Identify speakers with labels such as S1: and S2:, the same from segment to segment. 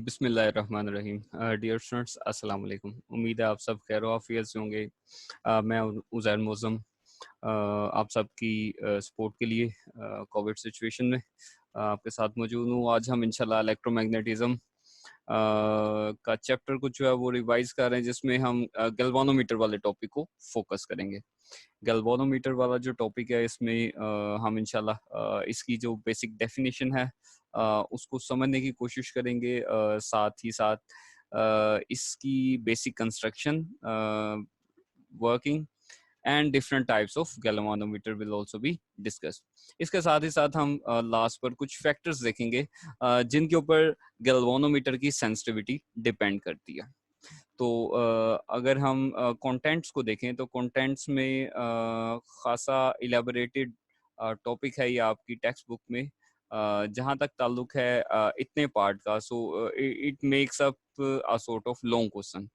S1: बिस्मिल्लाहिर्रहमानिर्रहीम। Dear students, अस्सलाम वालेकुम। उम्मीद है आप सब खैर आफियत से होंगे। मैं उज़ैर मौज़म आप सबकी सपोर्ट के लिए कोविड सिचुएशन में आपके साथ मौजूद हूँ। आज हम इंशाल्लाह इलेक्ट्रोमैग्नेटिज्म का चैप्टर कुछ जो है वो रिवाइज कर रहे हैं, जिसमें हम गैल्वानोमीटर वाले टॉपिक को फोकस करेंगे। गैल्वानोमीटर वाला जो टॉपिक है, इसमें हम इंशाल्लाह इसकी जो बेसिक डेफिनेशन है उसको समझने की कोशिश करेंगे। साथ ही साथ इसकी basic construction, working and different types of galvanometer will also be discuss. इसके साथ ही साथ हम लास्ट पर कुछ फैक्टर्स देखेंगे जिनके ऊपर गैल्वानोमीटर की सेंसिटिविटी डिपेंड करती है। तो अगर हम कंटेंट्स को देखें तो कंटेंट्स में खासा इलेबोरेटेड टॉपिक है ये आपकी टेक्स्ट बुक में। जहाँ तक ताल्लुक है इतने पार्ट का, so it makes up a sort of long question.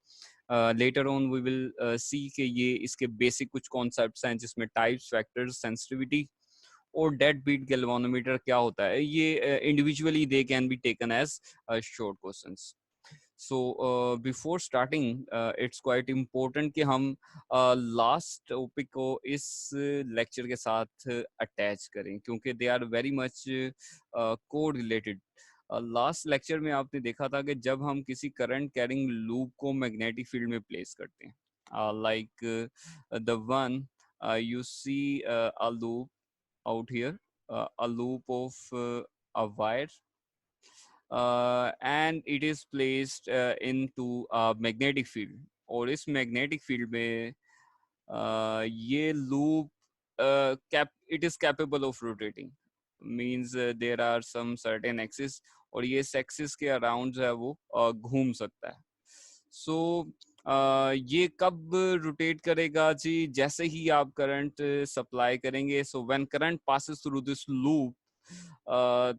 S1: Later on we will see कि ये इसके बेसिक कुछ कॉन्सेप्ट्स हैं, जिसमें टाइप्स, फैक्टर्स, सेंसिटिविटी और डेड बीट गैल्वानोमीटर क्या होता है, ये individually they can be taken as short questions. So before starting it's quite important कि हम लास्ट टॉपिक को इस लेक्चर के साथ अटैच करें, क्योंकि दे आर वेरी मच को रिलेटेड। लास्ट लेक्चर में आपने देखा था कि जब हम किसी करंट कैरिंग लूप को मैग्नेटिक फील्ड में प्लेस करते हैं, like the one you see a loop out here, a loop of a wire, and it is placed into a magnetic field. और इस magnetic field में ये loop it is capable of rotating, means there are some certain axis, और ये इस axis के around जो है वो घूम सकता है। सो ये कब रोटेट करेगा जी? जैसे ही आप करंट सप्लाई करेंगे। So when current passes through this loop,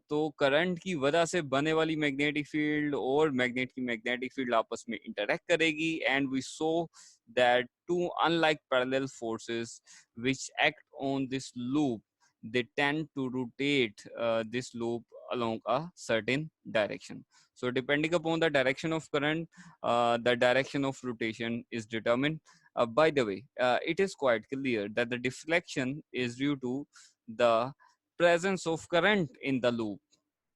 S1: तो करंट की वजह से बने वाली मैग्नेटिक फील्ड और मैग्नेट की मैग्नेटिक फील्ड आपस में इंटरेक्ट करेगी, and we saw that two unlike parallel forces which act on this loop, they tend to rotate this loop along a certain direction. So depending upon the direction of current, the direction of rotation is determined. By the way, it is quite clear that the deflection is due to the presence of current in the loop.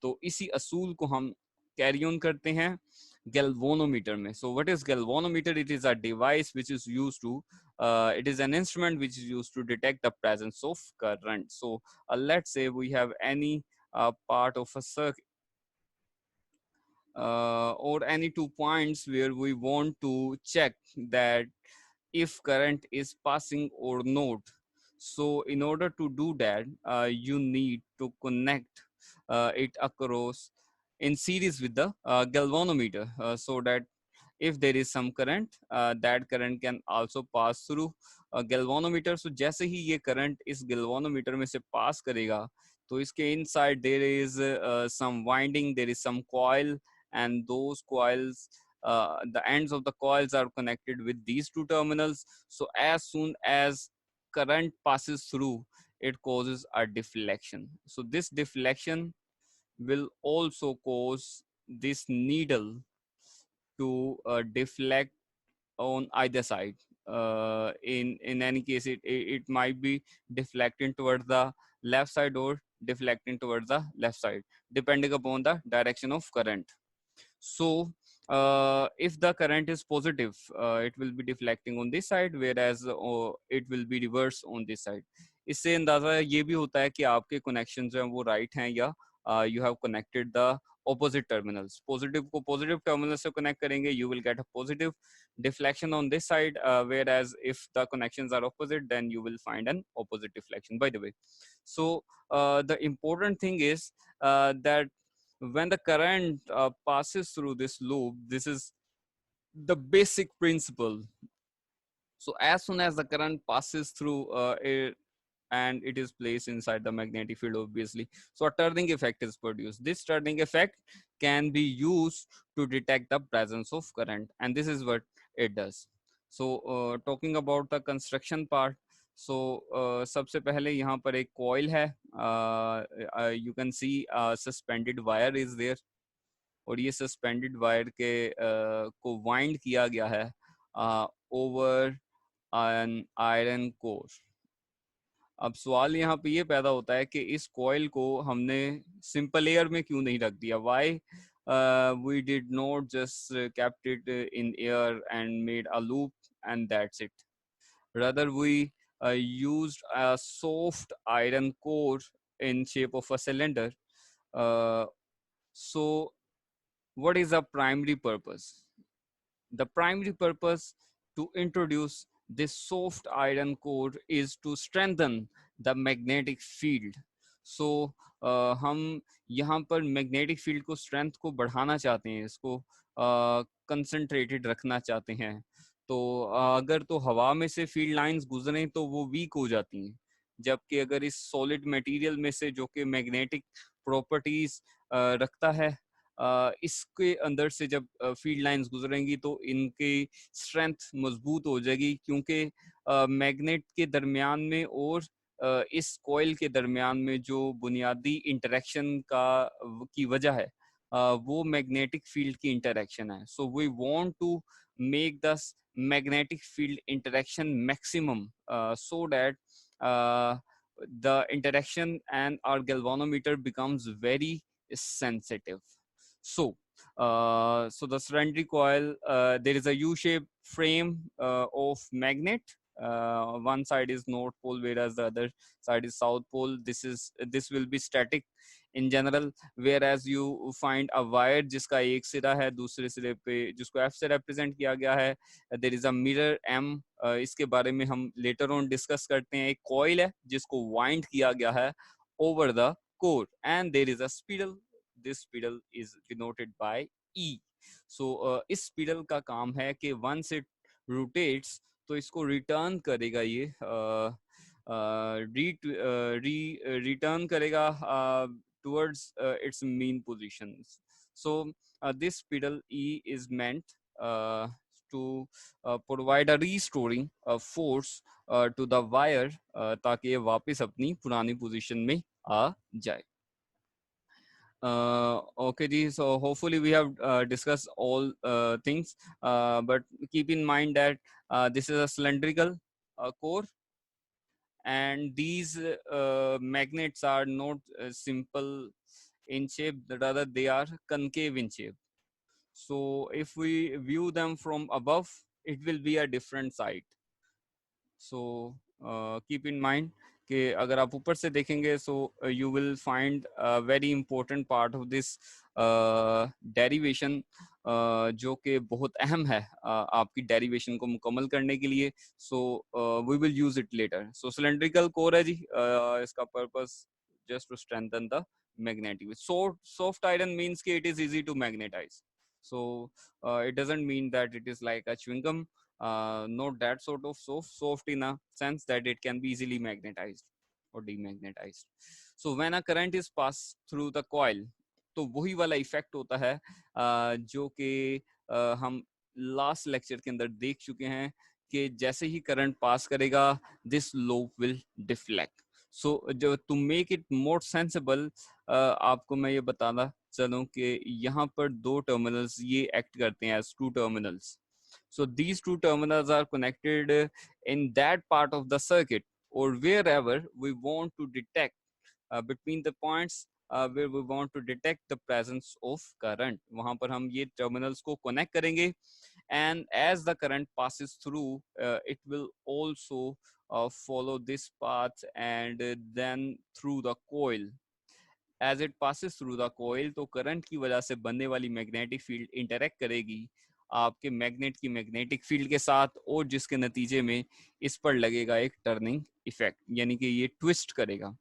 S1: तो इसी असूल को हम carry on करते हैं galvanometer में. So what is galvanometer? It is a device which is used to it is an instrument which is used to detect the presence of current. So let's say we have any part of a circuit or any 2 points where we want to check that if current is passing or not. So in order to do that, you need to connect it across in series with the galvanometer, so that if there is some current, that current can also pass through galvanometer. So जैसे ही ये current इस galvanometer में से pass करेगा, तो इसके inside there is some winding, there is some coil, and those coils, the ends of the coils are connected with these two terminals. So as soon as current passes through, it causes a deflection. So this deflection will also cause this needle to deflect on either side. In any case, it might be deflecting towards the left side or deflecting towards the left side, depending upon the direction of current. So if the current is positive, it will be deflecting on this side, whereas it will be reverse on this side. इससे अंदाजा ये भी होता है कि आपके connection जो हैं वो राइट हैं, या you have connected the opposite terminals. Positive को positive terminal से connect करेंगे, you will get a positive deflection on this side, whereas if the connections are opposite, then you will find an opposite deflection, by the way. So the important thing is that when the current passes through this loop, this is the basic principle. So as soon as the current passes through it, and it is placed inside the magnetic field, obviously, so a turning effect is produced. This turning effect can be used to detect the presence of current, and this is what it does. So talking about the construction part, so सबसे पहले यहाँ पर एक coil है, you can see suspended wire is there, और ये suspended wire के को वाइंड किया गया है ओवर एन आयरन कोर। अब सवाल यहाँ पे ये पैदा होता है कि इस कॉइल को हमने सिंपल एयर में क्यों नहीं रख दिया? Why we did not just kept it in air and made a loop and that's it. Rather, we used a soft iron core in shape of a cylinder. Uh, so, what is the primary purpose? The primary purpose to introduce this soft iron core is to strengthen the magnetic field. So हम यहाँ पर magnetic field को strength को बढ़ाना चाहते हैं, इसको concentrated रखना चाहते हैं। तो अगर तो हवा में से फील्ड लाइंस गुजरें तो वो वीक हो जाती हैं, जबकि अगर इस सॉलिड मटेरियल में से जो कि मैग्नेटिक प्रॉपर्टीज रखता है, इसके अंदर से जब फील्ड लाइंस गुजरेंगी तो इनकी स्ट्रेंथ मजबूत हो जाएगी, क्योंकि मैग्नेट के दरमियान में और इस कॉइल के दरमियान में जो बुनियादी इंटरेक्शन की वजह है, वो मैग्नेटिक फील्ड की इंटरेक्शन है। So we want to make the magnetic field interaction maximum so that the interaction and our galvanometer becomes very sensitive. So, so the cylindrical coil, there is a U-shaped frame of magnet. One side is north pole, whereas the other side is south pole. This will be static in general, whereas you find a wire जिसका एक सिरा है, दूसरे सिरे पे जिसको F से represent किया गया है. There is a mirror M. इसके बारे में हम later on discuss करते हैं. एक coil है जिसको wind किया गया है over the core, and there is a spindle. This spindle is denoted by E. So इस spindle का काम है कि once it rotates तो इसको return करेगा, ये return करेगा towards its mean positions. So this spindle E is meant to provide a restoring force to the wire ताकि ये वापस अपनी पुरानी पोजीशन में आ जाए. Okay ji, so hopefully we have discussed all things, but keep in mind that this is a cylindrical core, and these magnets are not simple in shape, rather they are concave in shape. So if we view them from above, it will be a different side. So keep in mind कि अगर आप ऊपर से देखेंगे, so you will find a very important part of this derivation, जो कि बहुत अहम है आपकी derivation को मुकम्मल करने के लिए. So we will use it later. So cylindrical core है जी, इसका purpose just to strengthen the magnetic. So soft iron means कि it is easy to magnetize. So it doesn't mean that it is like a chewing gum. Not that sort of soft in a sense that it can be easily magnetized or demagnetized. So when a current is passed through the coil, तो वही वाला effect होता है जो कि हम last lecture के अंदर देख चुके हैं कि जैसे ही करंट पास करेगा, this loop will deflect. So जो to make it more sensible, आपको मैं ये बताना चलूं कि यहाँ पर दो टर्मिनल्स ये एक्ट करते हैं as two terminals. So these two terminals are connected in that part of the circuit or wherever we want to detect between the points where we want to detect the presence of current. वहाँ पर हम ये terminals को connect करेंगे, and as the current passes through, it will also follow this path and then through the coil. As it passes through the coil, तो current की वजह से बनने वाली मैग्नेटिक फील्ड इंटरेक्ट करेगी आपके मैग्नेट की मैग्नेटिक फील्ड के साथ, और जिसके नतीजे में इस पर लगेगा एक टर्निंग इफेक्ट, यानी कि ये ट्विस्ट करेगा.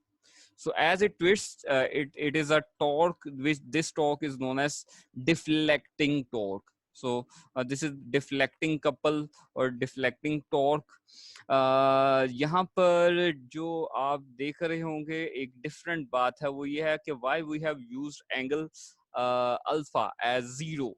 S1: So as it twists, it is a torque, which this torque is known as deflecting torque. So this is deflecting couple or deflecting torque. यहाँ पर जो आप देख रहे होंगे एक डिफरेंट बात है, वो ये है कि why we have used angle alpha as 0.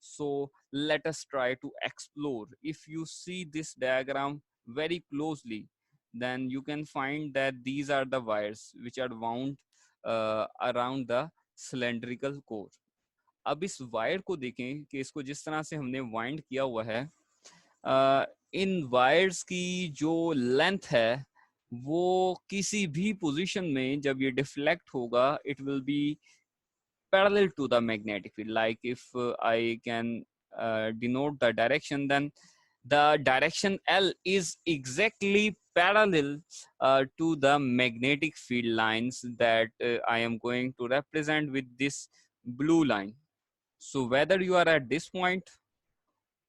S1: So let us try to explore. If you see this diagram very closely, then you can find that these are the wires which are wound around the cylindrical core. अब इस wire को देखें कि इसको जिस तरह से हमने वाइंड किया हुआ है, इन वायर्स की जो लेंथ है वो किसी भी पोजीशन में जब ये डिफ्लेक्ट होगा, it will B parallel to the magnetic field. Like if I can denote the direction, then the direction L is exactly parallel to the magnetic field lines that I am going to represent with this blue line. So whether you are at this point,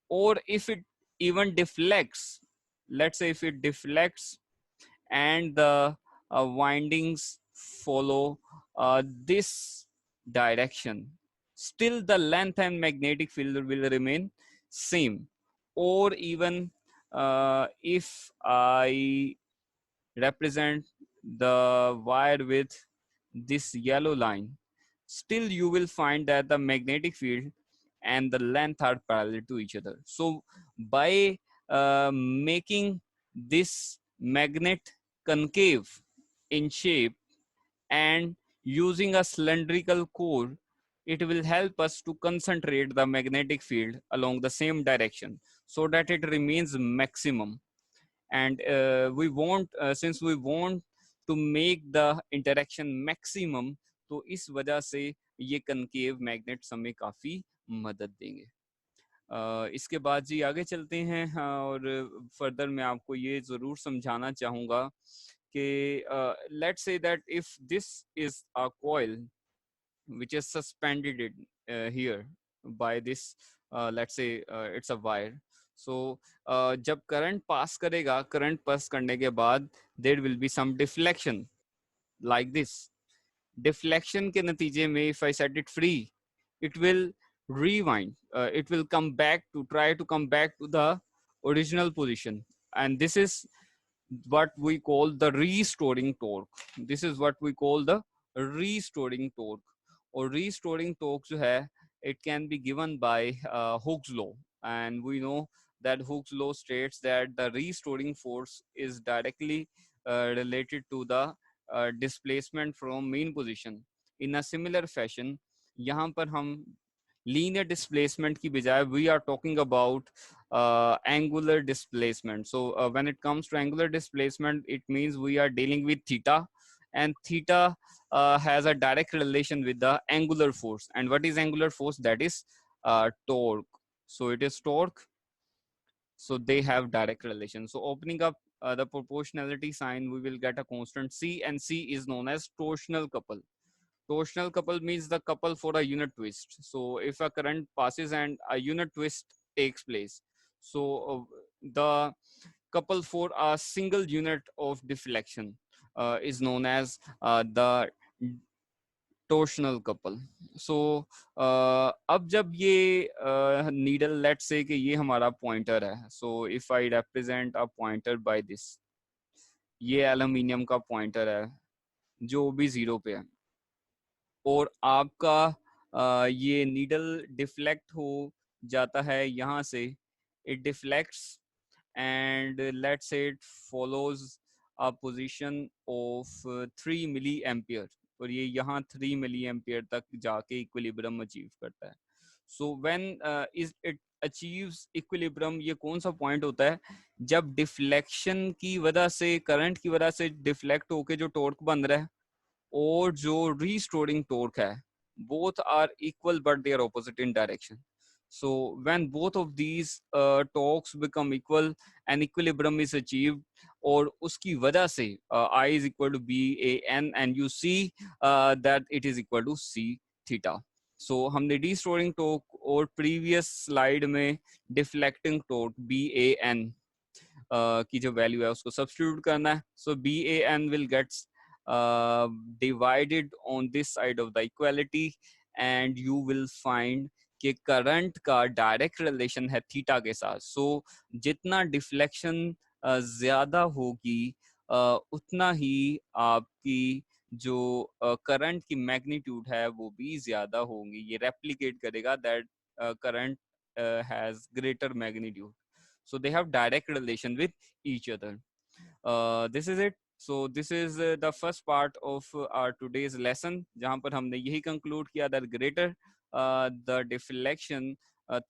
S1: or if it even deflects, let's say if it deflects and the windings follow this direction, still the length and magnetic field will remain same. Or even if I represent the wire with this yellow line, still you will find that the magnetic field and the length are parallel to each other. So by making this magnet concave in shape and using a cylindrical core, it will help us to concentrate the magnetic field along the same direction so that it remains maximum. And we want since we want to make the interaction maximum, तो इस वजह से ये concave magnets हमें काफी मदद देंगे। इसके बाद जी आगे चलते हैं, और फर्दर मैं आपको ये जरूर समझाना चाहूंगा कि let's say that if this is a coil which is suspended it, here by this let's say it's a wire. So जब करंट पास करेगा, करंट पास करने के बाद there will be some deflection like this. Deflection के नतीजे में if I set it free, it will rewind, it will come back to try to come back to the original position, and this is what we call the restoring torque. This is what we call the restoring torque. Or restoring torque जो है, it can be given by Hooke's law, and we know that Hooke's law states that the restoring force is directly related to the displacement from mean position. In a similar fashion, यहाँ पर हम linear displacement की बजाय we are talking about angular displacement. So when it comes to angular displacement, it means we are dealing with theta, and theta has a direct relation with the angular force. And what is angular force? That is torque. So it is torque. So they have direct relation. So opening up the proportionality sign, we will get a constant C, and C is known as torsional couple. Torsional couple means the couple for a unit twist. So if a current passes and a unit twist takes place, so the couple for a single unit of deflection is known as the torsional couple. So अब जब ये needle, let's say कि ये हमारा pointer है, so if I represent a pointer by this, ये aluminium का pointer है जो भी 0 पे है, और आपका ये नीडल डिफ्लेक्ट हो जाता है यहाँ से, it deflects and let's say it follows a position of 3 milliampere, और ये यहाँ 3 मिली एम्पियर तक जाके इक्विलिब्रियम अचीव करता है. So when is it achieves equilibrium, ये कौन सा पॉइंट होता है? जब डिफ्लेक्शन की वजह से, करंट की वजह से डिफ्लेक्ट होके जो टॉर्क बन रहा है और जो restoring torque है, both are equal but they are opposite in direction. So when both of these torques become equal and equilibrium is achieved, और उसकी वजह से I is equal to B A N, and you see that it is equal to C theta. So हमने restoring torque और previous slide में deflecting torque B A N की जो value है उसको सब्स्टिट्यूट करना है. So B A N will gets divided on this side of the equality, and you will find कि करंट का डायरेक्ट रिलेशन है थीटा के साथ. सो जितना डिफ्लेक्शन ज्यादा होगी उतना ही आपकी जो करंट की मैग्नीट्यूड है वो भी ज्यादा होगी. ये रेप्लिकेट करेगा that current has greater magnitude. So they have direct relation with each other. This is it. So this is the first part of our today's lesson, जहाँ पर हमने यही conclude किया that greater the deflection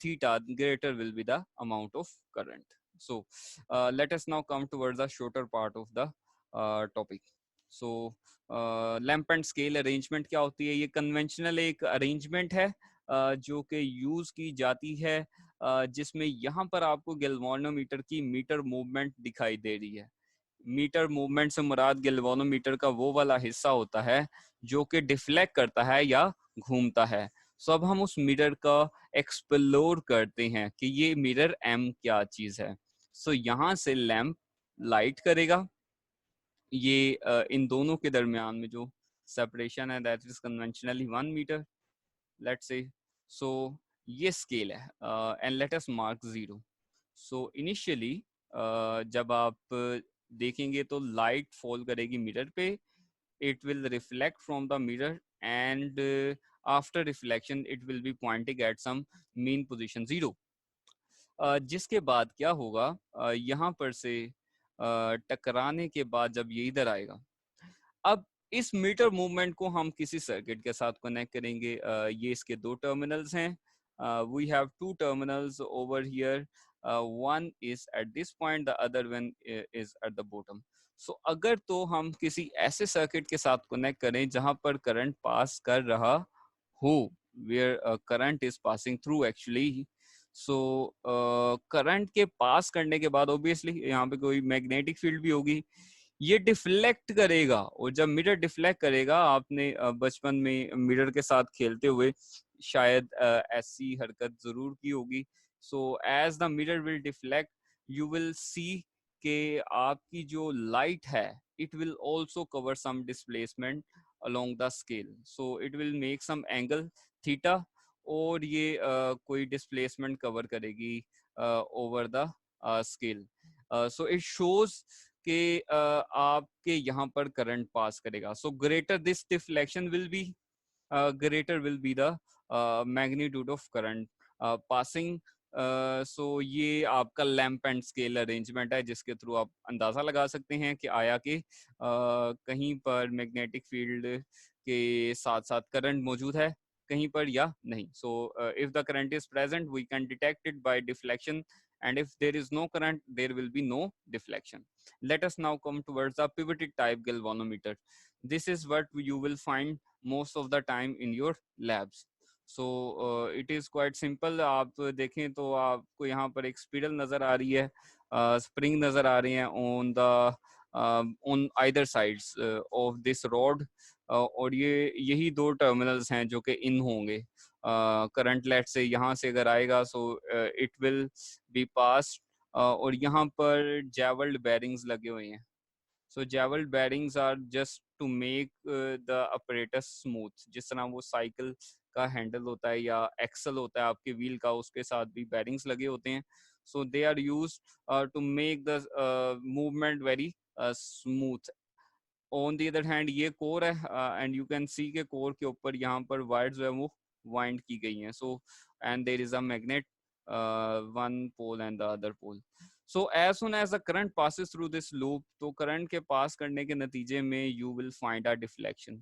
S1: theta greater will be the amount of current. So let us now come towards the shorter part of the topic. So lamp and scale arrangement क्या होती है? ये conventional एक arrangement है जो कि use की जाती है जिसमें यहाँ पर आपको गैल्वानोमीटर की मीटर मूवमेंट दिखाई दे रही है। मीटर मूवमेंट से मुराद गैल्वानोमीटर का वो वाला हिस्सा होता है जो कि डिफ्लेक्ट करता है या घूमता है। सो अब हम उस मिरर का एक्सप्लोर करते हैं कि ये मिरर एम क्या चीज है। सो यहाँ से लैंप लाइट करेगा, ये इन दोनों के दरमियान में जो सेपरेशन है that is conventionally 1 metre let's say. So ये स्केल है and let us mark 0। So initially जब आप देखेंगे तो लाइट फॉल करेगी मिरर पे, it will reflect from the mirror and after reflection it will be pointing at some mean position 0। जिसके बाद क्या होगा, यहाँ पर से टकराने के बाद जब ये इधर आएगा, अब इस मीटर मूवमेंट को हम किसी सर्किट के साथ कनेक्ट करेंगे। ये इसके दो टर्मिनल्स हैं, we have two terminals over here, one is at this point, the other one is at the bottom. So अगर तो हम किसी ऐसे सर्किट के साथ कनेक्ट करें जहां पर करंट पास कर रहा हो, where current is passing through actually, so current के पास करने के बाद ऑब्वियसली यहाँ पे कोई मैग्नेटिक फील्ड भी होगी, ये डिफ्लेक्ट करेगा। और जब मिरर डिफ्लेक्ट करेगा, आपने बचपन में मिरर के साथ खेलते हुए शायद ऐसी हरकत जरूर की होगी। So as the mirror will deflect you will see कि आपकी जो लाइट है it will also cover some displacement along the scale, so it will make some angle theta, और ये कोई डिस्प्लेसमेंट कवर करेगी over the scale. So it shows कि आपके यहाँ पर करंट पास करेगा। So greater this deflection will be, greater will be the magnitude of current passing। So ये आपका लैंप एंड स्केल अरेंजमेंट है जिसके थ्रू आप अंदाजा लगा सकते हैं कि आया कि कहीं पर मैग्नेटिक फील्ड के साथ साथ करंट मौजूद है कहीं पर या नहीं। So if the current is present we can detect it by deflection, and if there is no current there will be no deflection. Let us now come towards the pivoted type galvanometer. This is what you will find most of the time in your labs. So it is quite simple। आप देखें तो आपको यहाँ पर एक spiral नजर आ रही है, स्प्रिंग नजर आ रही है on the on either sides of this rod, और ये यही दो टर्मिनल्स हैं जो कि इन होंगे। करंट लेट से यहाँ से अगर आएगा so it will be pass, और यहाँ पर जैवल्ड बेरिंग्स लगे हुए हैं। So jewelled bearings are just to make the apparatus smooth. जिस तरह वो साइकिल का हैंडल होता है या एक्सल होता है आपके व्हील का, उसके साथ भी बेरिंग्स लगे होते हैं। So they are use to make the movement very smooth. On the other hand ये कोर है एंड यू कैन सी के कोर के ऊपर यहाँ पर वायर्स जो है वो वाइंड की गई हैं। So and there is a magnet, one pole and the other pole. So as soon as the current passes through this loop, तो करंट के पास करने के नतीजे में you will find a deflection।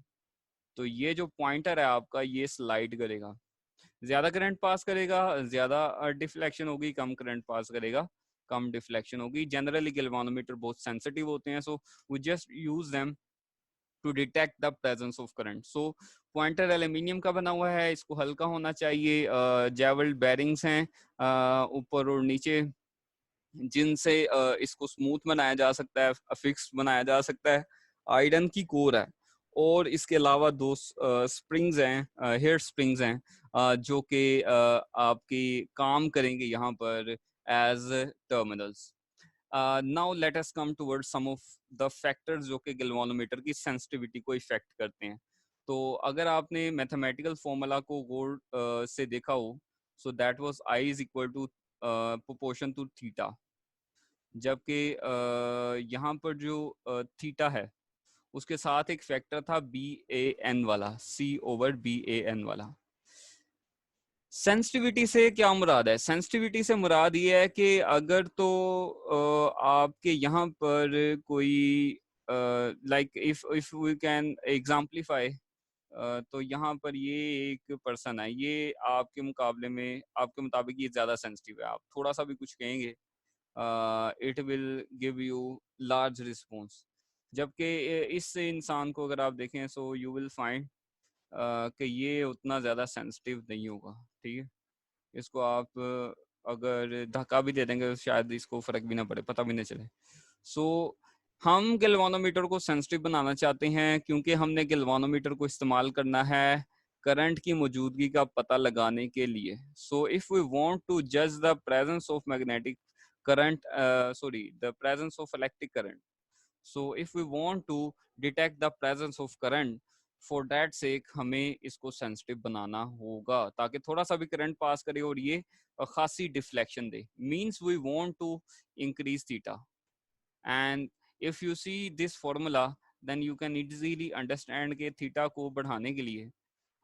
S1: तो ये जो पॉइंटर है आपका ये स्लाइड करेगा, ज्यादा करंट पास करेगा ज्यादा डिफ्लेक्शन होगी, कम करंट पास करेगा कम डिफ्लेक्शन होगी। जनरली गैल्वानोमीटर बहुत सेंसिटिव होते हैं, so we just use them to detect the presence of current. So pointer aluminium का बना हुआ है, इसको हल्का होना चाहिए। जैवल्ड बेरिंग्स हैं ऊपर और नीचे जिनसे इसको स्मूथ बनाया जा सकता है, फिक्स बनाया जा सकता है। आयरन की कोर है और इसके अलावा दो स्प्रिंग्स हैं, हेयर स्प्रिंग्स हैं जो कि आपकी काम करेंगे यहाँ पर as terminals. Now let us come towards some of the factors जो कि गैल्वानोमीटर की सेंसिटिविटी को इफेक्ट करते हैं। तो अगर आपने मैथमेटिकल फॉर्मूला को गौर से देखा हो, so that was I is equal to proportion to theta, जबकि यहाँ पर जो थीटा है उसके साथ एक फैक्टर था बी ए एन वाला, सी ओवर बी ए एन वाला। सेंसिटिविटी से क्या मुराद है? सेंसिटिविटी से मुराद ये है कि अगर तो आपके यहाँ पर कोई like if we can exemplify तो यहाँ पर ये एक पर्सन है, ये आपके मुकाबले में, आपके मुताबिक ये ज़्यादा सेंसिटिव है। आप थोड़ा सा भी कुछ कहेंगे, it will give you large response. जबकि इस इंसान को अगर आप देखें, सो यू विल फाइंड कि ये उतना ज़्यादा सेंसिटिव नहीं होगा। ठीक है, इसको आप अगर धक्का भी दे देंगे तो शायद इसको फ़र्क भी ना पड़े, पता भी नहीं चले। सो हम गैल्वानोमीटर को सेंसिटिव बनाना चाहते हैं क्योंकि हमने गैल्वानोमीटर को इस्तेमाल करना है करंट की मौजूदगी का पता लगाने के लिए। So if we want to जज the presence of magnetic current, sorry, the presence of electric current. So if we want to detect the presence of current, for that sake हमें इसको सेंसिटिव बनाना होगा ताकि थोड़ा सा भी करंट पास करे और ये खासी डिफ्लेक्शन दे। Means we want to increase theta, and if you see this formula then you can easily understand के थीटा को बढ़ाने के लिए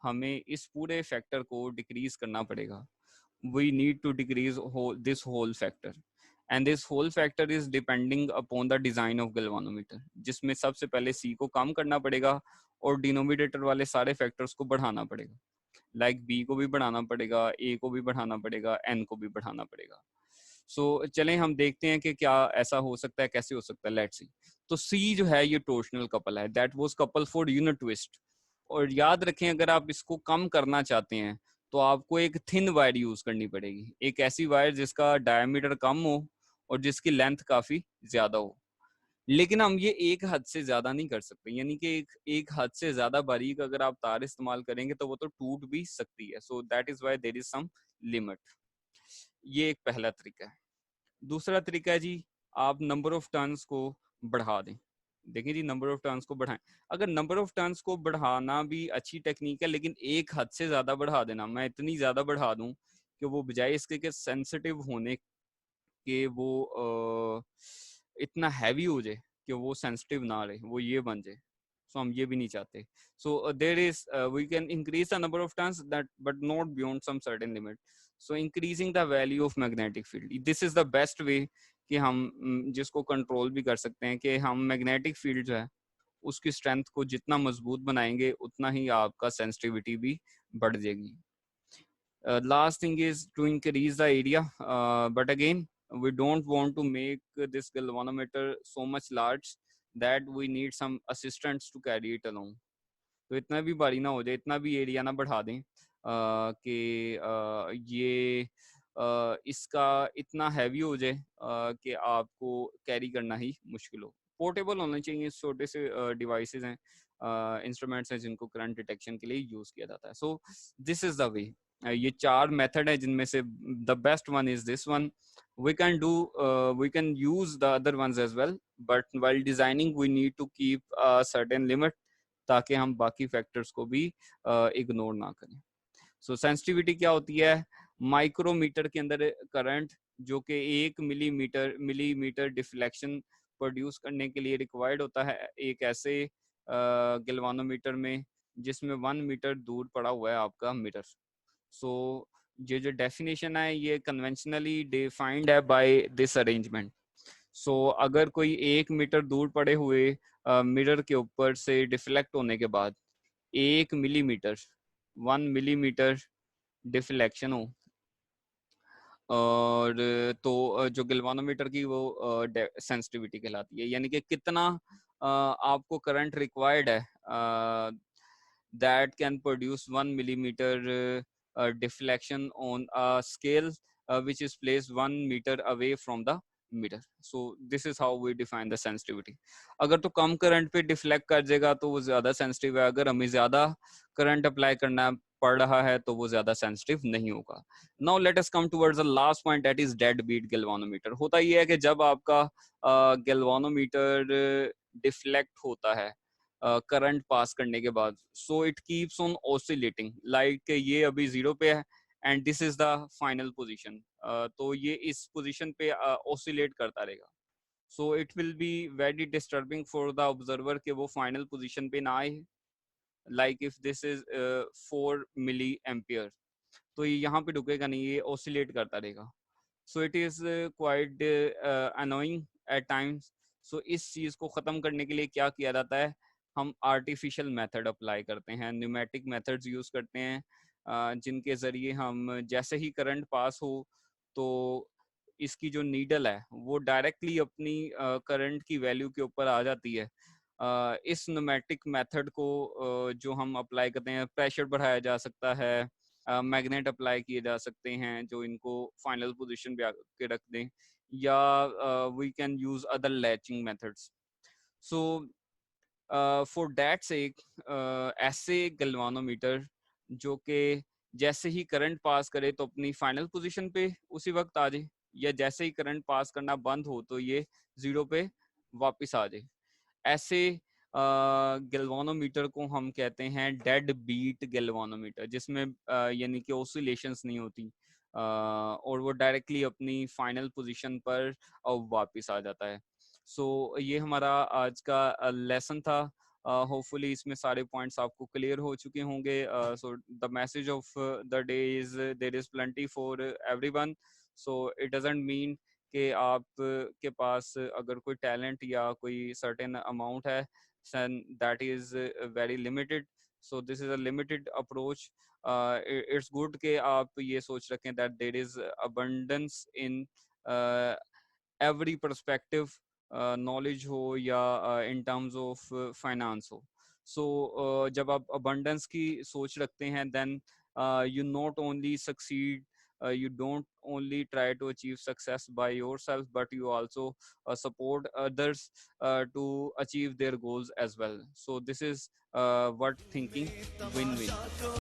S1: हमें इस पूरे फैक्टर को डिक्रीज करना पड़ेगा। we need to decrease this whole factor, and this whole factor is depending upon the design of galvanometer, जिसमें सबसे पहले c को कम करना पड़ेगा और डिनोमिनेटर वाले सारे फैक्टर्स को बढ़ाना पड़ेगा। लाइक b को भी बढ़ाना पड़ेगा, a को भी बढ़ाना पड़ेगा, n को भी बढ़ाना पड़ेगा। सो चलें हम देखते हैं कि क्या ऐसा हो सकता है, कैसे हो सकता है। Let's see. तो c जो है ये टोर्शनल कपल है, that was couple for unit twist. और याद रखें अगर आप इसको कम करना चाहते हैं तो आपको एक थिन वायर यूज करनी पड़ेगी, एक ऐसी वायर जिसका डायमीटर कम हो और जिसकी लेंथ काफी ज्यादा हो। लेकिन हम ये एक हद से ज्यादा नहीं कर सकते, यानी कि एक हद से ज्यादा बारीक अगर आप तार इस्तेमाल करेंगे तो वो तो टूट भी सकती है। So that is why there is some limit. ये एक पहला तरीका है। दूसरा तरीका है जी, आप नंबर ऑफ टर्न्स को बढ़ा दें। देखिए जी, नंबर ऑफ टर्न्स को बढ़ाएं। अगर नंबर ऑफ टर्न्स को बढ़ाना भी अच्छी टेक्निक है, लेकिन एक हद से ज्यादा बढ़ा देना, मैं इतनी ज्यादा बढ़ा दूं कि वो बजाय इसके के सेंसिटिव होने के वो इतना हैवी हो जाए कि वो सेंसिटिव ना रहे, वो ये बन जाए। सो हम ये भी नहीं चाहते। So there is we can increase the number of turns that but not beyond some certain limit. So increasing the value of magnetic field, this is the best way कि हम जिसको कंट्रोल भी कर सकते हैं कि हम मैग्नेटिक फील्ड जो है उसकी स्ट्रेंथ को जितना मजबूत बनाएंगे उतना ही आपका सेंसिटिविटी भी बढ़ जाएगी। Last thing is to increase the area, but again we don't want to make this galvanometer so much large that we need some assistants to carry it along. तो इतना भी भारी ना हो जाए, इतना भी एरिया ना बढ़ा दें कि ये इसका इतना हैवी हो जाए कि आपको कैरी करना ही मुश्किल हो। पोर्टेबल होना चाहिए, छोटे से डिवाइसेस हैं, इंस्ट्रूमेंट्स हैं जिनको करंट डिटेक्शन के लिए यूज किया जाता है। सो दिस इज द वे। ये चार मेथड है जिनमें से the best one is this one. we can use the other ones as well, but while designing we need to keep a certain limit ताकि हम बाकी फैक्टर्स को भी इग्नोर ना करें। सो सेंसिटिविटी क्या होती है? माइक्रोमीटर के अंदर करंट जो कि 1 मिलीमीटर डिफ्लेक्शन प्रोड्यूस करने के लिए रिक्वायर्ड होता है एक ऐसे गैल्वानोमीटर में जिसमें 1 मीटर दूर पड़ा हुआ है आपका मिरर। सो ये जो डेफिनेशन है ये कन्वेंशनली डिफाइंड है बाय दिस अरेंजमेंट। सो अगर कोई 1 मीटर दूर पड़े हुए मिरर के ऊपर से डिफ्लेक्ट होने के बाद 1 मिलीमीटर 1 मिलीमीटर डिफ्लेक्शन हो, और तो जो गैल्वानोमीटर की वो सेंसिटिविटी कहलाती है, यानी कि कितना आपको करंट रिक्वायर्ड है that can produce 1 millimetre deflection on a scale which is placed 1 meter away from the mirror. So this is how we define the sensitivity. अगर तो कम करंट पे डिफ्लेक्ट कर देगा तो वो ज्यादा सेंसिटिव है, अगर हमें ज्यादा करंट अप्लाई करना पड़ रहा है तो वो ज्यादा सेंसिटिव नहीं होगा। Now let us come towards the last point, that is dead beat galvanometer. होता ये है कि जब आपका गैल्वानोमीटर डिफ्लेक्ट होता है करंट पास करने के बाद, so it keeps on oscillating, like ये अभी 0 पे है and this is the final position. तो ये इस पोजीशन पे ऑसिलेट करता रहेगा। So it will be very disturbing for the observer कि वो फाइनल पोजीशन पे ना आए। Like if this is 4 milli ampere तो ये यहाँ पे रुकेगा नहीं, ये ऑसिलेट करता रहेगा। So it is quite annoying at times. So इस चीज को खत्म करने के लिए क्या किया जाता है, हम आर्टिफिशियल मेथड अप्लाई करते हैं, न्यूमेटिक मेथड्स यूज करते हैं, जिनके जरिए हम जैसे ही करंट पास हो तो इसकी जो नीडल है वो डायरेक्टली अपनी करंट की वैल्यू के ऊपर आ जाती है। इस न्यूमेटिक मेथड को जो हम अप्लाई करते हैं, प्रेशर बढ़ाया जा सकता है, मैग्नेट अप्लाई किए जा सकते हैं जो इनको फाइनल पोजीशन पे आके रख दें, या we can use other latching methods. So for that sake ऐसे गैल्वानोमीटर जो कि जैसे ही करंट पास करे तो अपनी फाइनल पोजीशन पे उसी वक्त आ जाए, या जैसे ही करंट पास करना बंद हो तो ये जीरो पे वापस आ जाए, ऐसे गैल्वानोमीटर को हम कहते हैं डेड बीट गैल्वानोमीटर, जिसमें यानी कि ऑसिलेशंस नहीं होती, और वो डायरेक्टली अपनी फाइनल पोजीशन पर वापस आ जाता है। सो ये हमारा आज का लेसन था। होपफुली इसमें सारे पॉइंट्स आपको क्लियर हो चुके होंगे। So the message of the day is there is plenty for everyone. So it doesn't mean कि आप के पास अगर कोई टैलेंट या कोई सर्टेन अमाउंट है, that is very limited. So this is a limited approach. It's good कि आप ये सोच रखें that there is abundance in every perspective, knowledge हो या इन टर्म्स ऑफ फाइनेंस हो। सो जब आप अबंडेंस की सोच रखते हैं, then you not only succeed, you don't only try to achieve success by yourself, but you also support others to achieve their goals as well. So this is what thinking win-win.